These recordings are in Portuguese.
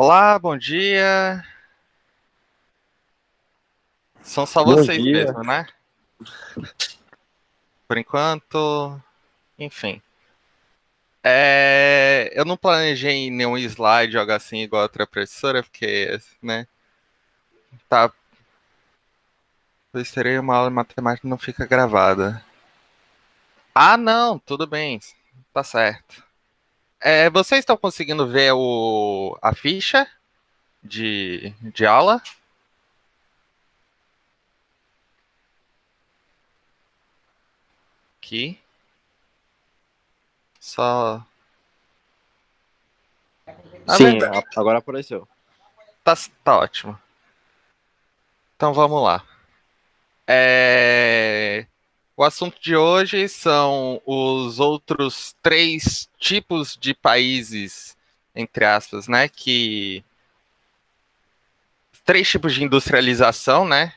Olá, bom dia. São só Bom vocês dia. mesmo, né? Por enquanto, enfim. Eu não planejei nenhum slide jogar assim igual a outra professora, porque, né, tá, pois terei uma aula de matemática que não fica gravada. Ah, não, tudo bem, tá certo. Vocês estão conseguindo ver a ficha de aula? Aqui, só... Na Sim, verdade, agora apareceu. tá ótimo. Então vamos lá. É, O assunto de hoje são os outros três tipos de países, entre aspas, né? Três tipos de industrialização, né?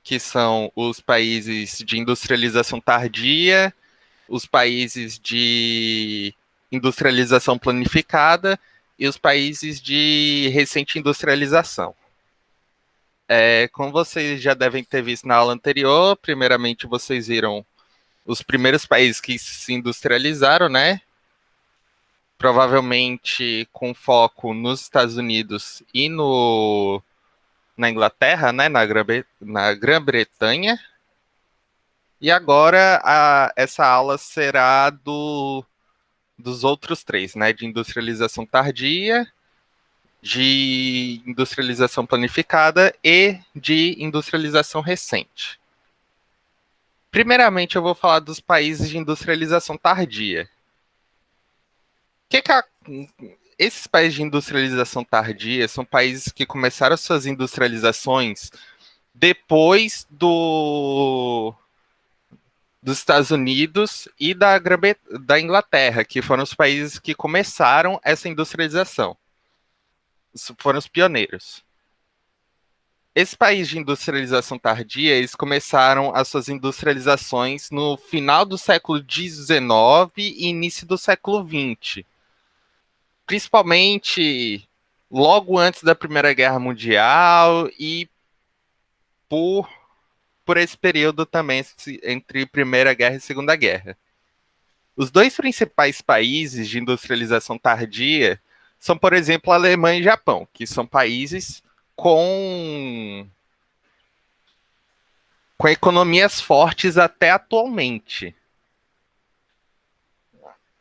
Que são os países de industrialização tardia, os países de industrialização planificada e os países de recente industrialização. Como vocês já devem ter visto na aula anterior, primeiramente vocês viram os primeiros países que se industrializaram, né? Provavelmente com foco nos Estados Unidos e na Inglaterra, né? Na Grã-Bretanha. E agora essa aula será dos outros três, né? De industrialização tardia, de industrialização planificada e de industrialização recente. Primeiramente, eu vou falar dos países de industrialização tardia. Que esses países de industrialização tardia são países que começaram suas industrializações depois dos Estados Unidos e da Inglaterra, que foram os países que começaram essa industrialização. Foram os pioneiros. Esses países de industrialização tardia, eles começaram as suas industrializações no final do século XIX e início do século XX. Principalmente logo antes da Primeira Guerra Mundial e por, por esse período também entre Primeira Guerra e Segunda Guerra. Os dois principais países de industrialização tardia são, por exemplo, a Alemanha e Japão, que são países com, com economias fortes até atualmente.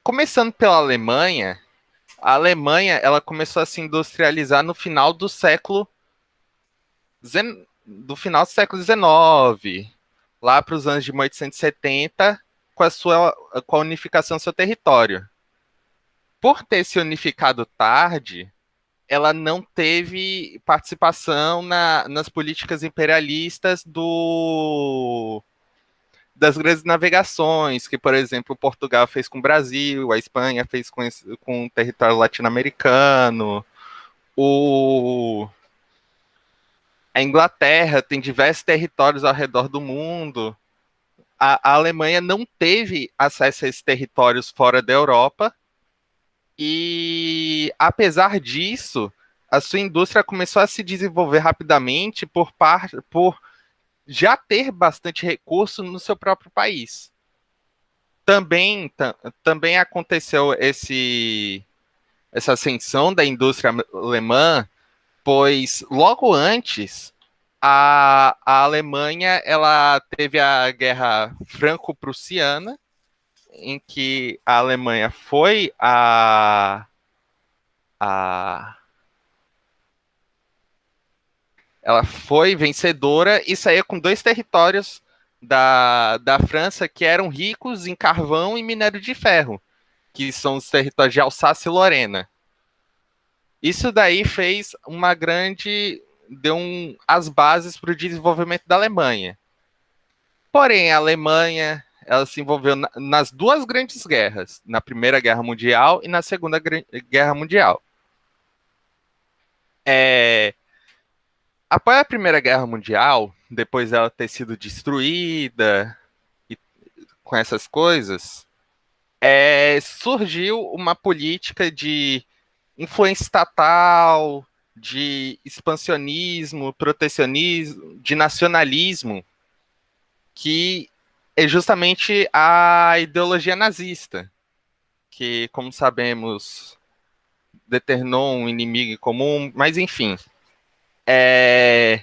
Começando pela Alemanha, a Alemanha ela começou a se industrializar no final do final do século XIX, lá para os anos de 1870, com a unificação do seu território. Por ter se unificado tarde, ela não teve participação nas políticas imperialistas das grandes navegações, que, por exemplo, Portugal fez com o Brasil, a Espanha fez com o território latino-americano, o, a Inglaterra tem diversos territórios ao redor do mundo. A Alemanha não teve acesso a esses territórios fora da Europa e, apesar disso, a sua indústria começou a se desenvolver rapidamente por já ter bastante recurso no seu próprio país. Também aconteceu essa ascensão da indústria alemã, pois logo antes a Alemanha ela teve a Guerra Franco-Prussiana, em que a Alemanha foi a ela foi vencedora e saiu com dois territórios da França que eram ricos em carvão e minério de ferro, que são os territórios de Alsácia e Lorena. Isso daí fez uma grande. As bases para o desenvolvimento da Alemanha. Porém, a Alemanha ela se envolveu nas duas grandes guerras, na Primeira Guerra Mundial e na Segunda Guerra Mundial. Após a Primeira Guerra Mundial, depois dela ter sido destruída e com essas coisas, surgiu uma política de influência estatal, de expansionismo, protecionismo, de nacionalismo, que é justamente a ideologia nazista, que, como sabemos, determinou um inimigo em comum, mas enfim. É,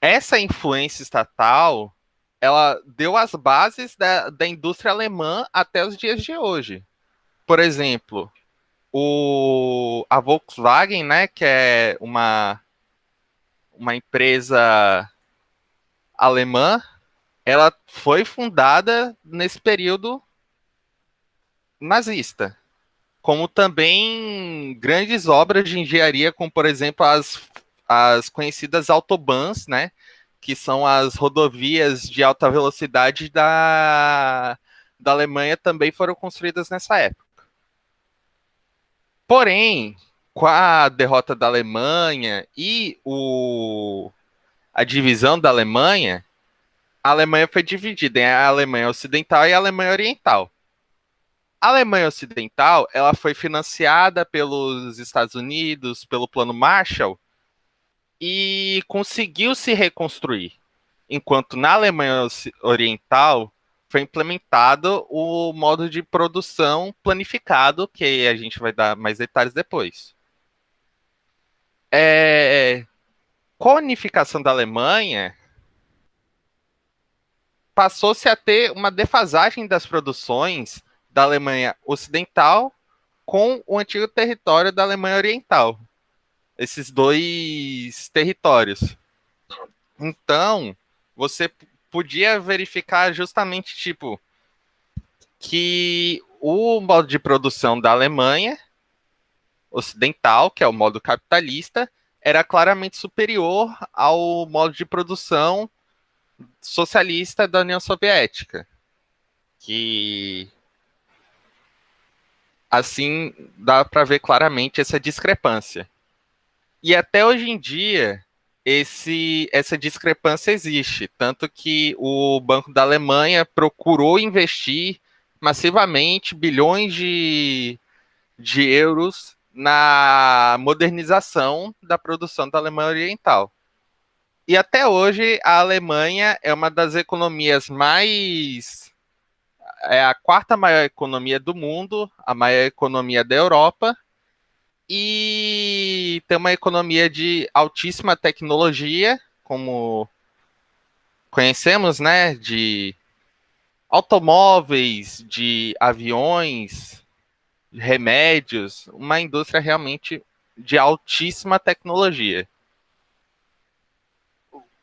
essa influência estatal, ela deu as bases da indústria alemã até os dias de hoje. Por exemplo, a Volkswagen, né, que é uma empresa alemã, ela foi fundada nesse período nazista, como também grandes obras de engenharia, como por exemplo as conhecidas autobahns, né, que são as rodovias de alta velocidade da Alemanha, também foram construídas nessa época. Porém, com a derrota da Alemanha e a divisão da Alemanha, a Alemanha foi dividida em a Alemanha Ocidental e a Alemanha Oriental. A Alemanha Ocidental, ela foi financiada pelos Estados Unidos, pelo Plano Marshall, e conseguiu se reconstruir. Enquanto na Alemanha Oriental foi implementado o modo de produção planificado, que a gente vai dar mais detalhes depois. Com a unificação da Alemanha, passou-se a ter uma defasagem das produções da Alemanha Ocidental com o antigo território da Alemanha Oriental. Esses dois territórios. Então, você podia verificar justamente, tipo, que o modo de produção da Alemanha Ocidental, que é o modo capitalista, era claramente superior ao modo de produção socialista da União Soviética. Que assim dá para ver claramente essa discrepância. E até hoje em dia, essa discrepância existe. Tanto que o Banco da Alemanha procurou investir massivamente bilhões de euros na modernização da produção da Alemanha Oriental. E até hoje, a Alemanha é uma das economias mais. É a quarta maior economia do mundo, a maior economia da Europa, e tem uma economia de altíssima tecnologia, como conhecemos, né? De automóveis, de aviões, de remédios, uma indústria realmente de altíssima tecnologia.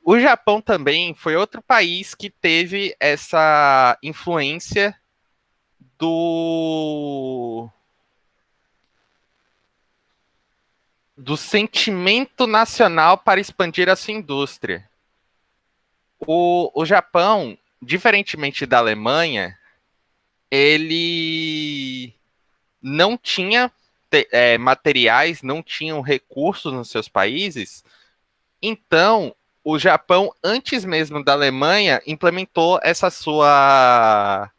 O Japão também foi outro país que teve essa influência do do sentimento nacional para expandir a sua indústria. O Japão, diferentemente da Alemanha, ele não tinha materiais, não tinham recursos nos seus países. Então, o Japão, antes mesmo da Alemanha, implementou a sua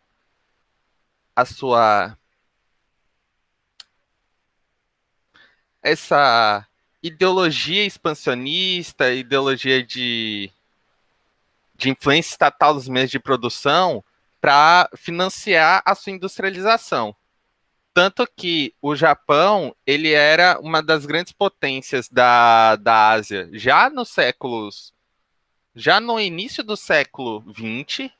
essa ideologia expansionista, ideologia de influência estatal nos meios de produção para financiar a sua industrialização. Tanto que o Japão ele era uma das grandes potências da Ásia já no início do século XX,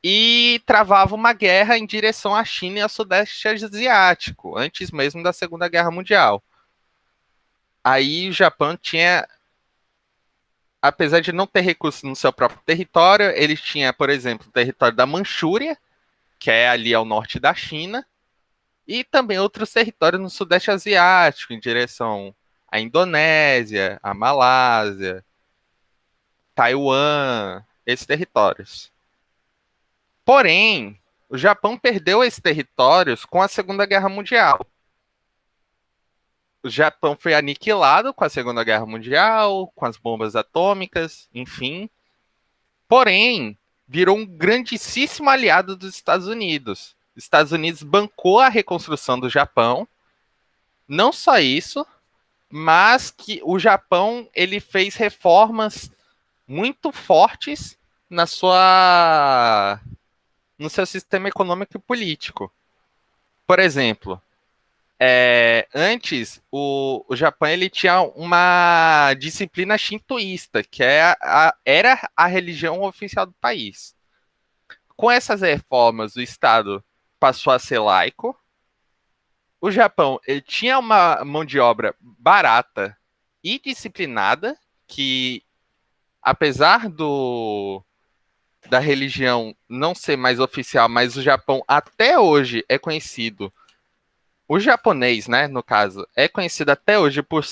e travava uma guerra em direção à China e ao Sudeste Asiático, antes mesmo da Segunda Guerra Mundial. Aí o Japão tinha, apesar de não ter recursos no seu próprio território, ele tinha, por exemplo, o território da Manchúria, que é ali ao norte da China, e também outros territórios no Sudeste Asiático, em direção à Indonésia, à Malásia, Taiwan, esses territórios. Porém, o Japão perdeu esses territórios com a Segunda Guerra Mundial. O Japão foi aniquilado com a Segunda Guerra Mundial, com as bombas atômicas, enfim. Porém, virou um grandíssimo aliado dos Estados Unidos. Os Estados Unidos bancou a reconstrução do Japão. Não só isso, mas que o Japão ele fez reformas muito fortes na sua no seu sistema econômico e político. Por exemplo, antes o Japão ele tinha uma disciplina shintoísta, que era a religião oficial do país. Com essas reformas, o Estado passou a ser laico. O Japão ele tinha uma mão de obra barata e disciplinada, que apesar da religião não ser mais oficial, mas o Japão até hoje é conhecido. O japonês, né, no caso, é conhecido até hoje por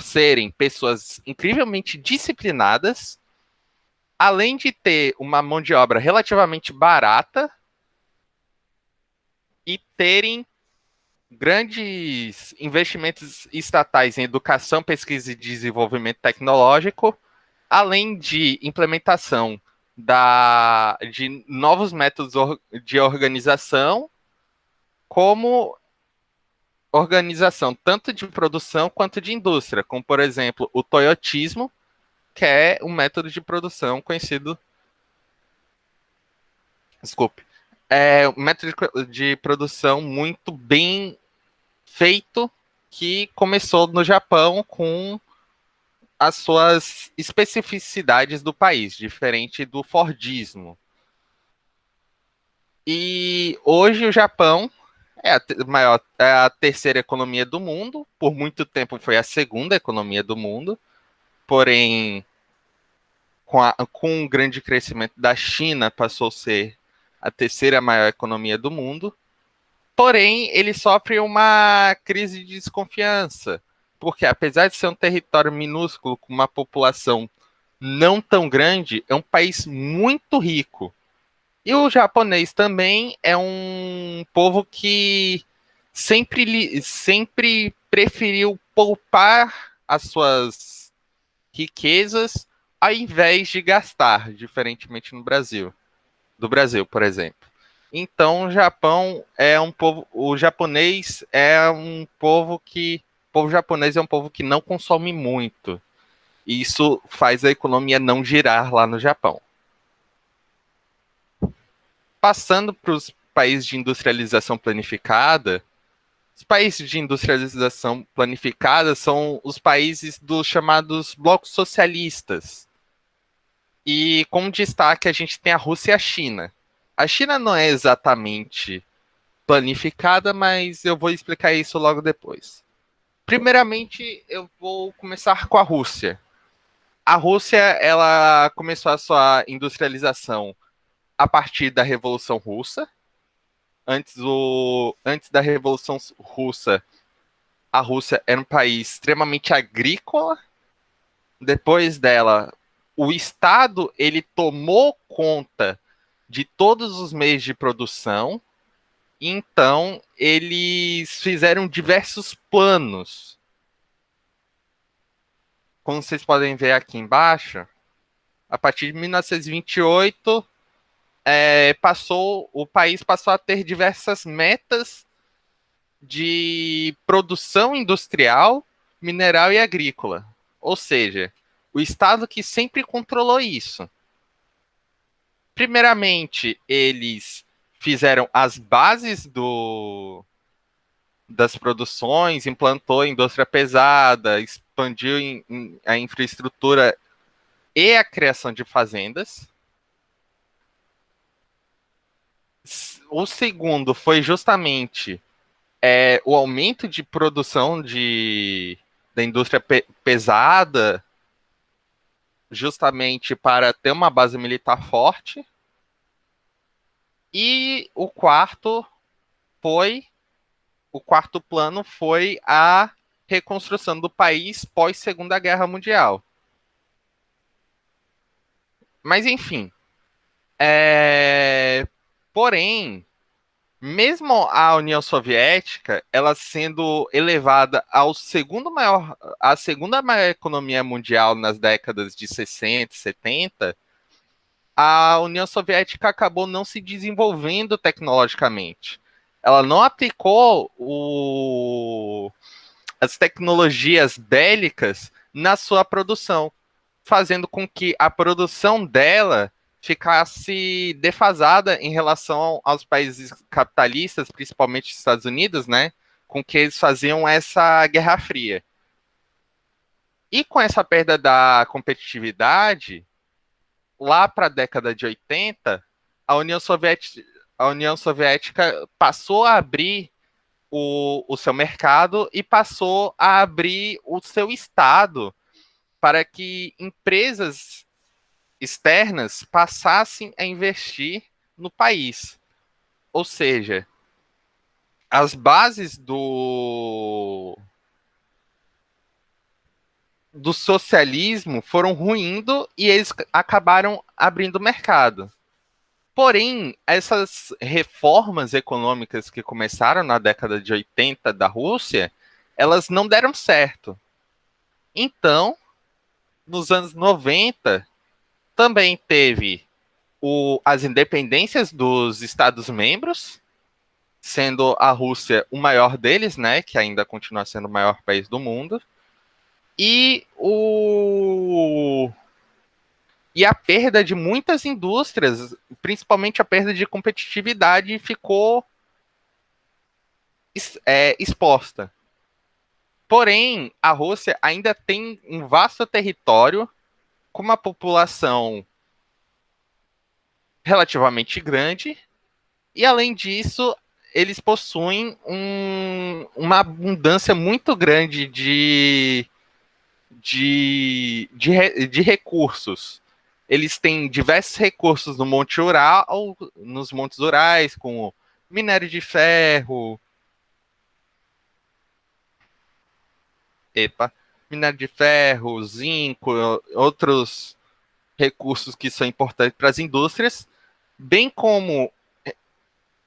serem pessoas incrivelmente disciplinadas, além de ter uma mão de obra relativamente barata e terem grandes investimentos estatais em educação, pesquisa e desenvolvimento tecnológico, além de implementação de novos métodos de organização, como organização tanto de produção quanto de indústria, como, por exemplo, o toyotismo, que é um método de produção conhecido. Desculpe. É um método de produção muito bem feito que começou no Japão com as suas especificidades do país, diferente do Fordismo. E hoje o Japão é a terceira economia do mundo, por muito tempo foi a segunda economia do mundo, porém, com o grande crescimento da China, passou a ser a terceira maior economia do mundo. Porém, ele sofre uma crise de desconfiança, porque apesar de ser um território minúsculo, com uma população não tão grande, é um país muito rico. E o japonês também é um povo que sempre preferiu poupar as suas riquezas ao invés de gastar, diferentemente no Brasil, do Brasil, por exemplo. Então, o Japão é um povo, o japonês é um povo que, o povo japonês é um povo que não consome muito. E isso faz a economia não girar lá no Japão. Passando para os países de industrialização planificada, os países de industrialização planificada são os países dos chamados blocos socialistas. E como destaque, a gente tem a Rússia e a China. A China não é exatamente planificada, mas eu vou explicar isso logo depois. Primeiramente, eu vou começar com a Rússia. A Rússia, ela começou a sua industrialização a partir da Revolução Russa. Antes da Revolução Russa, a Rússia era um país extremamente agrícola. Depois dela, o Estado ele tomou conta de todos os meios de produção. Então, eles fizeram diversos planos. Como vocês podem ver aqui embaixo, a partir de 1928, o país passou a ter diversas metas de produção industrial, mineral e agrícola. Ou seja, o Estado que sempre controlou isso. Primeiramente, eles fizeram as bases das produções, implantou a indústria pesada, expandiu a infraestrutura e a criação de fazendas. O segundo foi justamente o aumento de produção da indústria pesada, justamente para ter uma base militar forte. E o quarto plano foi a reconstrução do país pós Segunda Guerra Mundial. Mas enfim, porém, mesmo a União Soviética, ela sendo elevada à segunda maior economia mundial nas décadas de 60 e 70, a União Soviética acabou não se desenvolvendo tecnologicamente. Ela não aplicou as tecnologias bélicas na sua produção, fazendo com que a produção dela ficasse defasada em relação aos países capitalistas, principalmente os Estados Unidos, né? Com que eles faziam essa Guerra Fria. E com essa perda da competitividade, lá para a década de 80, a União Soviética passou a abrir o seu mercado e passou a abrir o seu Estado para que empresas externas passassem a investir no país. Ou seja, as bases do socialismo foram ruindo e eles acabaram abrindo mercado. Porém, essas reformas econômicas que começaram na década de 80 da Rússia, elas não deram certo. Então, nos anos 90, também teve as independências dos Estados-membros, sendo a Rússia o maior deles, né, que ainda continua sendo o maior país do mundo, e e a perda de muitas indústrias, principalmente a perda de competitividade, ficou exposta. Porém, a Rússia ainda tem um vasto território com uma população relativamente grande e, além disso, eles possuem uma abundância muito grande de recursos. Eles têm diversos recursos no Monte Ural, nos Montes Urais, como minério de ferro, epa, minério de ferro, zinco, outros recursos que são importantes para as indústrias, bem como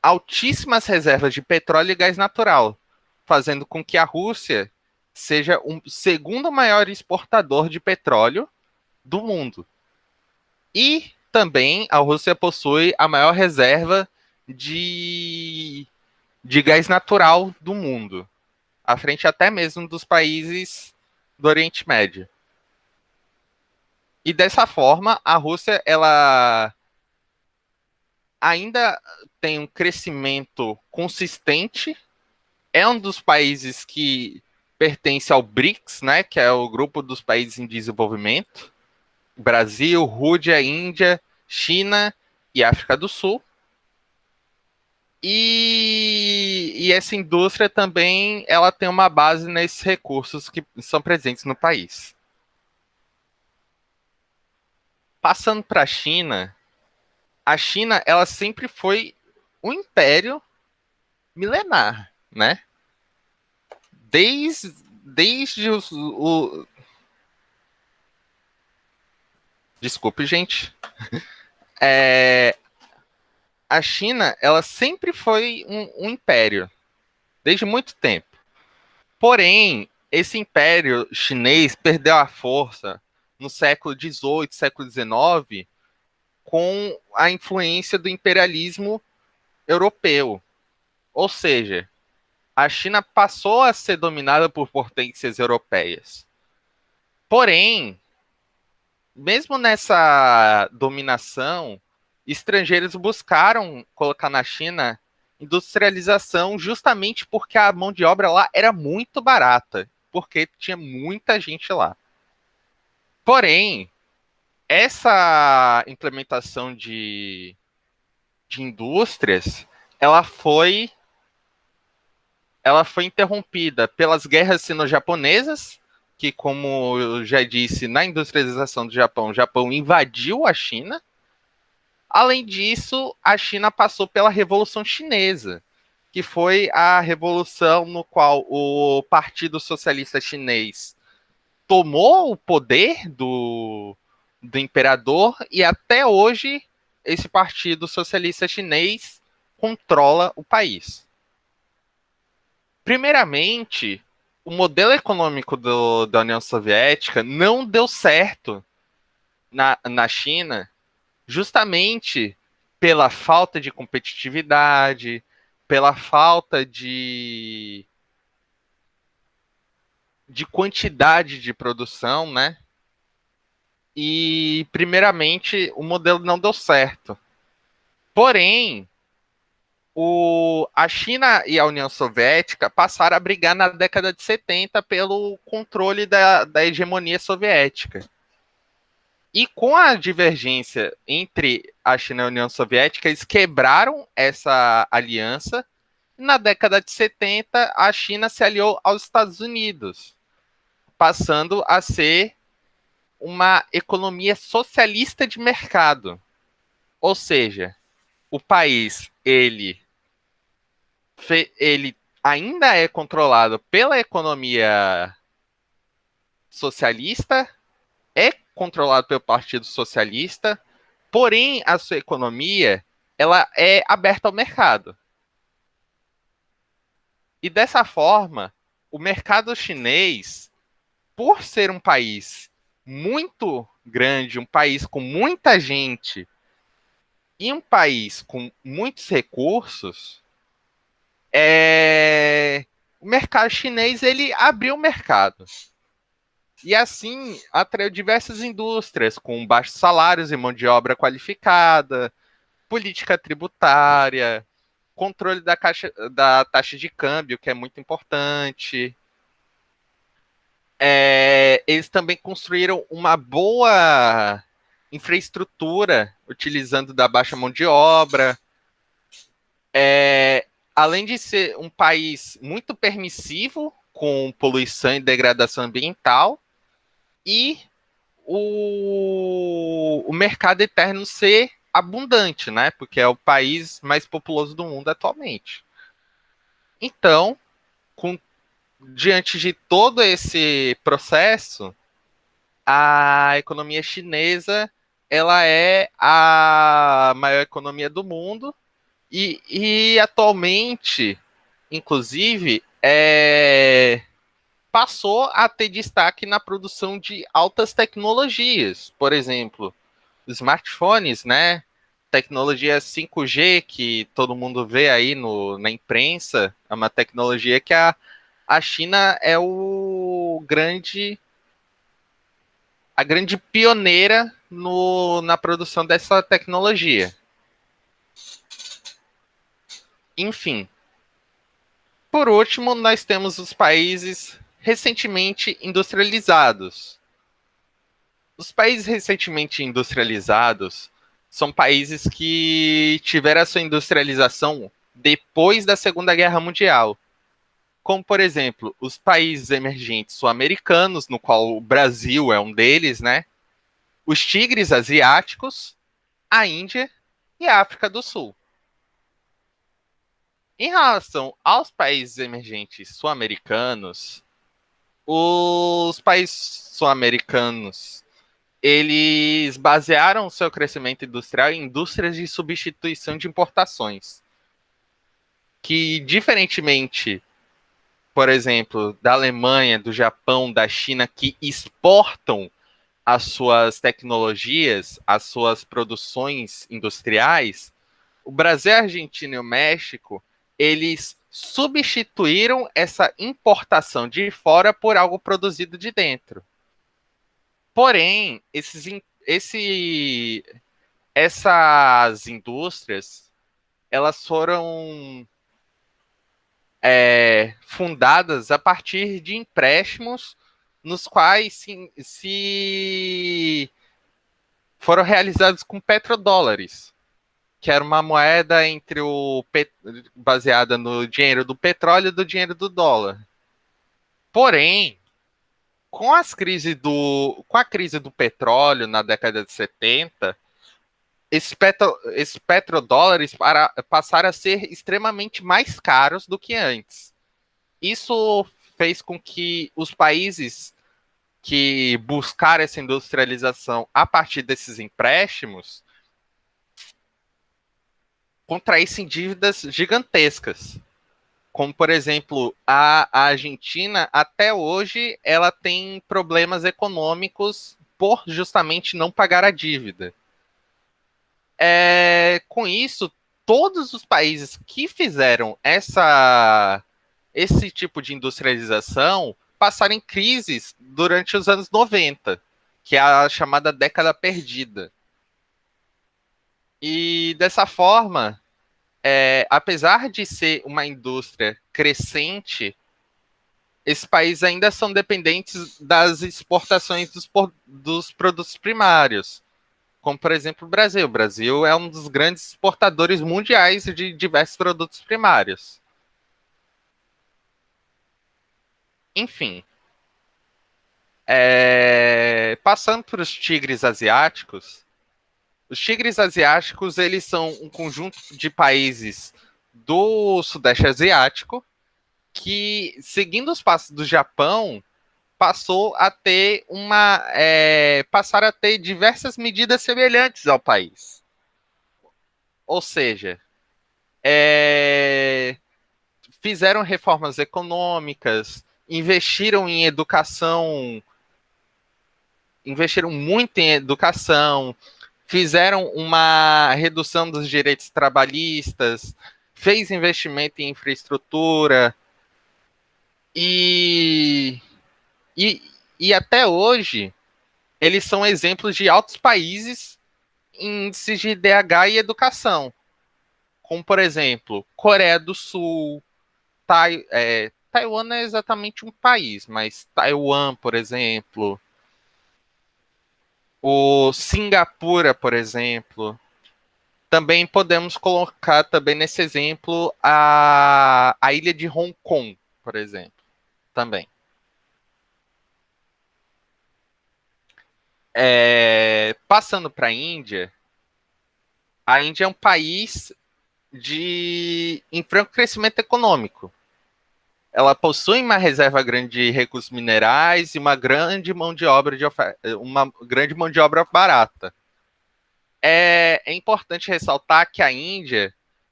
altíssimas reservas de petróleo e gás natural, fazendo com que a Rússia seja o segundo maior exportador de petróleo do mundo. E também a Rússia possui a maior reserva de gás natural do mundo, à frente até mesmo dos países do Oriente Médio. E dessa forma, a Rússia ela ainda tem um crescimento consistente, é um dos países que pertence ao BRICS, né, que é o grupo dos países em desenvolvimento, Brasil, Rússia, Índia, China e África do Sul. E essa indústria também ela tem uma base nesses recursos que são presentes no país. Passando para a China ela sempre foi um império milenar, né? Desde desculpe, gente. É, a China ela sempre foi um império desde muito tempo. Porém, esse império chinês perdeu a força no século XVIII, século XIX, com a influência do imperialismo europeu. Ou seja, a China passou a ser dominada por potências europeias. Porém, mesmo nessa dominação, estrangeiros buscaram colocar na China industrialização justamente porque a mão de obra lá era muito barata, porque tinha muita gente lá. Porém, essa implementação de indústrias, ela foi ela foi interrompida pelas guerras sino-japonesas, que, como eu já disse, na industrialização do Japão, o Japão invadiu a China. Além disso, a China passou pela Revolução Chinesa, que foi a revolução no qual o Partido Socialista Chinês tomou o poder do imperador e até hoje esse Partido Socialista Chinês controla o país. Primeiramente, o modelo econômico da União Soviética não deu certo na China, justamente pela falta de competitividade, pela falta de quantidade de produção, né? E, primeiramente, o modelo não deu certo. Porém, a China e a União Soviética passaram a brigar na década de 70 pelo controle da hegemonia soviética. E com a divergência entre a China e a União Soviética, eles quebraram essa aliança. Na década de 70, a China se aliou aos Estados Unidos, passando a ser uma economia socialista de mercado. Ou seja, o país ele ainda é controlado pela economia socialista, é controlado pelo Partido Socialista, porém a sua economia ela é aberta ao mercado. E dessa forma, o mercado chinês, por ser um país muito grande, um país com muita gente e um país com muitos recursos, o mercado chinês ele abriu o mercado. E assim atraiu diversas indústrias com baixos salários e mão de obra qualificada, política tributária, controle da taxa de câmbio, que é muito importante. Eles também construíram uma boa infraestrutura utilizando da baixa mão de obra. Além de ser um país muito permissivo com poluição e degradação ambiental, e o mercado eterno ser abundante, né? Porque é o país mais populoso do mundo atualmente. Então, diante de todo esse processo, a economia chinesa ela é a maior economia do mundo e atualmente, inclusive, passou a ter destaque na produção de altas tecnologias. Por exemplo, smartphones, né? Tecnologia 5G que todo mundo vê aí na imprensa, é uma tecnologia que a China é a grande pioneira na produção dessa tecnologia. Enfim, por último, nós temos os países recentemente industrializados. Os países recentemente industrializados são países que tiveram a sua industrialização depois da Segunda Guerra Mundial. Como, por exemplo, os países emergentes sul-americanos, no qual o Brasil é um deles, né? Os tigres asiáticos, a Índia e a África do Sul. Em relação aos países emergentes sul-americanos, os países sul-americanos eles basearam seu crescimento industrial em indústrias de substituição de importações, que diferentemente, por exemplo, da Alemanha, do Japão, da China, que exportam as suas tecnologias, as suas produções industriais, o Brasil, a Argentina e o México, eles substituíram essa importação de fora por algo produzido de dentro. Porém, essas indústrias, elas foram fundadas a partir de empréstimos nos quais se foram realizados com petrodólares, que era uma moeda entre baseada no dinheiro do petróleo e do dinheiro do dólar. Porém, com a crise do petróleo na década de 70, esses petrodólares passaram a ser extremamente mais caros do que antes. Isso fez com que os países que buscaram essa industrialização a partir desses empréstimos contraíssem dívidas gigantescas. Como, por exemplo, a Argentina, até hoje, ela tem problemas econômicos por justamente não pagar a dívida. Com isso, todos os países que fizeram esse tipo de industrialização passaram em crises durante os anos 90, que é a chamada década perdida. E dessa forma, apesar de ser uma indústria crescente, esses países ainda são dependentes das exportações dos produtos primários, como, por exemplo, o Brasil. O Brasil é um dos grandes exportadores mundiais de diversos produtos primários. Enfim, passando para os tigres asiáticos eles são um conjunto de países do Sudeste Asiático que, seguindo os passos do Japão, passaram a ter diversas medidas semelhantes ao país. Ou seja, fizeram reformas econômicas, investiram muito em educação, fizeram uma redução dos direitos trabalhistas, fez investimento em infraestrutura e, e, e até hoje eles são exemplos de altos países em índices de IDH e educação, como, por exemplo, Coreia do Sul, Taiwan não é exatamente um país, mas Taiwan, por exemplo, o Singapura, por exemplo. Também podemos colocar também nesse exemplo a ilha de Hong Kong, por exemplo, também. Passando para a Índia é um país em franco crescimento econômico. Ela possui uma reserva grande de recursos minerais e uma grande mão de obra barata. É importante ressaltar que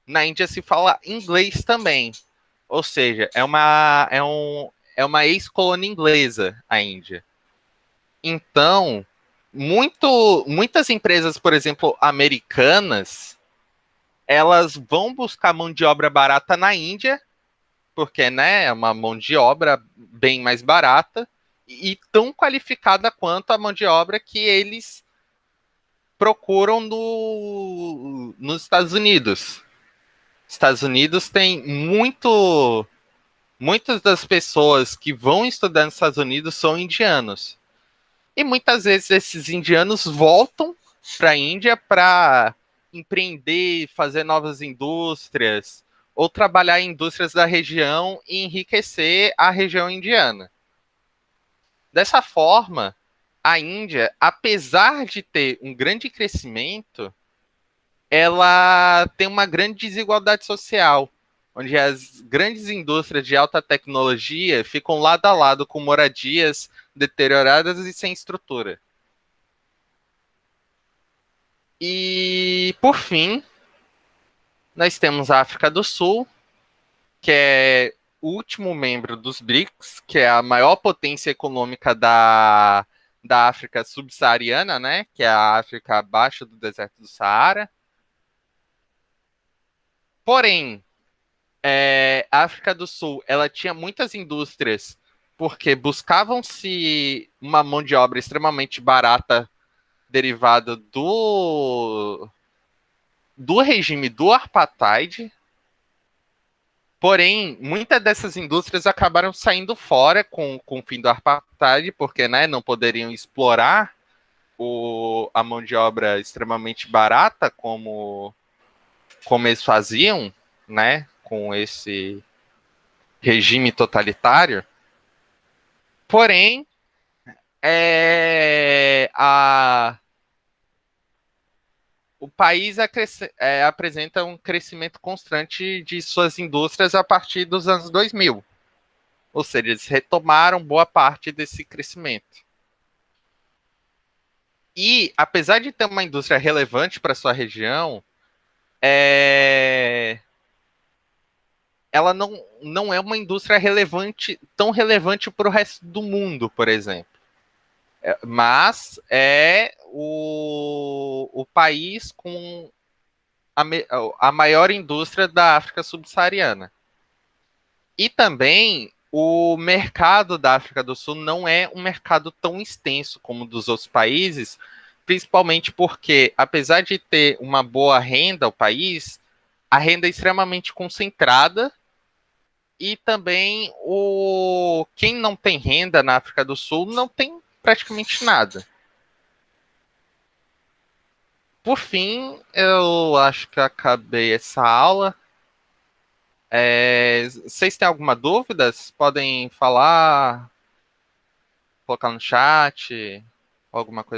na Índia se fala inglês também. Ou seja, é uma ex-colônia inglesa a Índia. Então, muitas empresas, por exemplo, americanas, elas vão buscar mão de obra barata na Índia, porque, né, é uma mão de obra bem mais barata e tão qualificada quanto a mão de obra que eles procuram nos Estados Unidos. Estados Unidos tem muitas das pessoas que vão estudar nos Estados Unidos são indianos. E muitas vezes esses indianos voltam para a Índia para empreender, fazer novas indústrias, ou trabalhar em indústrias da região e enriquecer a região indiana. Dessa forma, a Índia, apesar de ter um grande crescimento, ela tem uma grande desigualdade social, onde as grandes indústrias de alta tecnologia ficam lado a lado com moradias deterioradas e sem estrutura. E, por fim, nós temos a África do Sul, que é o último membro dos BRICS, que é a maior potência econômica da África subsaariana, né? Que é a África abaixo do deserto do Saara. Porém, a África do Sul, ela tinha muitas indústrias porque buscavam-se uma mão de obra extremamente barata derivada do regime do apartheid. Porém, muitas dessas indústrias acabaram saindo fora com o fim do apartheid, porque, né, não poderiam explorar a mão de obra extremamente barata como eles faziam, né, com esse regime totalitário. Porém, o país apresenta um crescimento constante de suas indústrias a partir dos anos 2000. Ou seja, eles retomaram boa parte desse crescimento. E, apesar de ter uma indústria relevante para sua região, ela não é uma indústria tão relevante para o resto do mundo, por exemplo. Mas é o país com a maior indústria da África subsaariana. E também o mercado da África do Sul não é um mercado tão extenso como o dos outros países, principalmente porque, apesar de ter uma boa renda o país, a renda é extremamente concentrada e também quem não tem renda na África do Sul não tem praticamente nada. Por fim, eu acho que acabei essa aula. Vocês têm alguma dúvida? Podem falar, colocar no chat, alguma coisa.